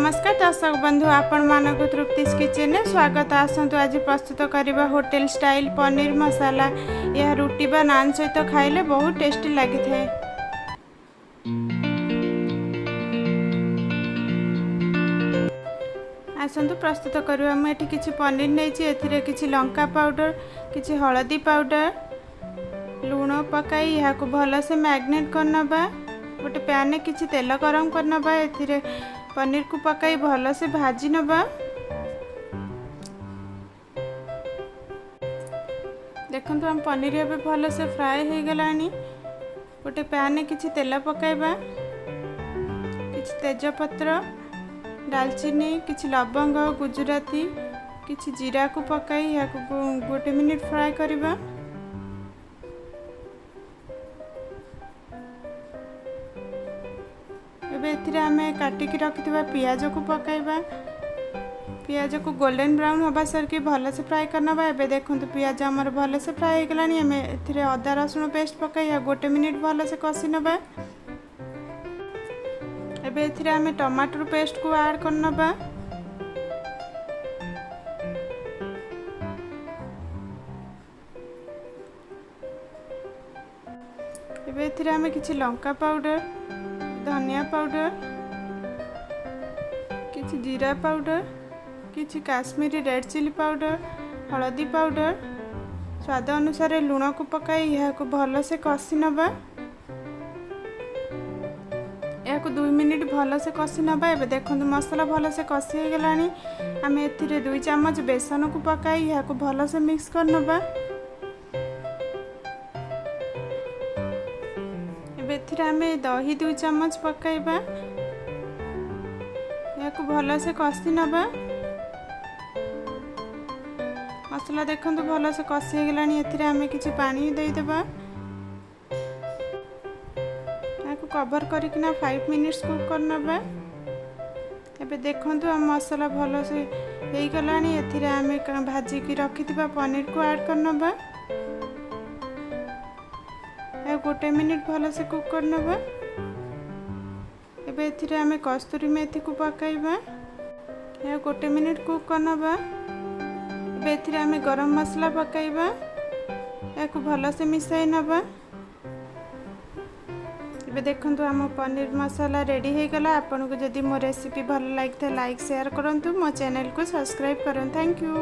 नमस्कार दर्शक बंधु आपण मानक तृप्तिस किचन में स्वागत। आसतु आज प्रस्तुत करवा होटेल स्टाइल पनीर मसाला। यह रुटी बा नान सहित खाइले बहुत टेस्टी लगी थे। आसतु प्रस्तुत करवा मुझे किसी पनीर नहीं किसी लंका पाउडर किसी हलदी पाउडर लूण पकाई यहाँ भल से मैग्नेट करनबा। गोटे पैन में किसी तेल गरम करनबा। एथिरे पनीर को पकाई भल से भाजी नबा। देखंतु हम पनीर ए भल से फ्राए हो गलानी। गोटे पैन में किसी तेल पकाइबा। किसी तेजपत्र दालचीनी किसी लवंग गुजराती किसी जीरा को पकाई यहाँ गोटे मिनिट फ्राए करबा। आमे काटिकी रखिथिबा पियाज को पकाइबा। पियाज को गोल्डन ब्राउन होबा सर के भल से फ्राए करनबा। एबे देखंतु पियाज हमर भल से फ्राए हो गलानी। आमे एथिरे अदा रसुण पेस्ट पकाई गोटे मिनिट भल से कसी नबा। एबे एथिरे आमे टमाटर पेस्ट को ऐड करनबा। एबे एथिरे आमे किछि लंका पाउडर धनिया पाउडर किसी जीरा पाउडर किसी काश्मीरी रेड चिली पाउडर हलदी पाउडर स्वाद अनुसार लूण को पकाई यहाँ भल से कषि नबा। यहाँ 2 मिनिट भल से कषि नबा। एबे देखंतु मसला भल से कषि हो गलानी। आमे एथिरे 2 चम्मच बेसन को पकाई यहाँ भल से मिक्स कर नबा। एथिरे आमे दही 2 चम्मच पकाइबा। याको भल से कषि नबा। मसला देखंतु भल से कषि हो गलानी। एथिरे आमे किछि पानी दे देबा। याको कवर करिकिना 5 मिनिट्स कुक करनबा। एबे देखंतु हम मसला भल से हेई गलानी। एथिरे आमे भाजी की रखिथिबा पनीर को ऐड करनबा। गोटे मिनिट भल से कुक करनबा। एबे एथिरे आमे कस्तूरी मेथी को पकाइबा। या गोटे मिनिट कुक करनबा। एबे एथिरे आमे गरम मसला पकाइबा। या भल से मिसाई नबा। एबे देखंतु हम पनीर मसाला रेडी हो गला। आपन को जदि मो रेसिपी भल लाइक शेयर करंतु। मो चैनल को सब्सक्राइब करन। Thank you.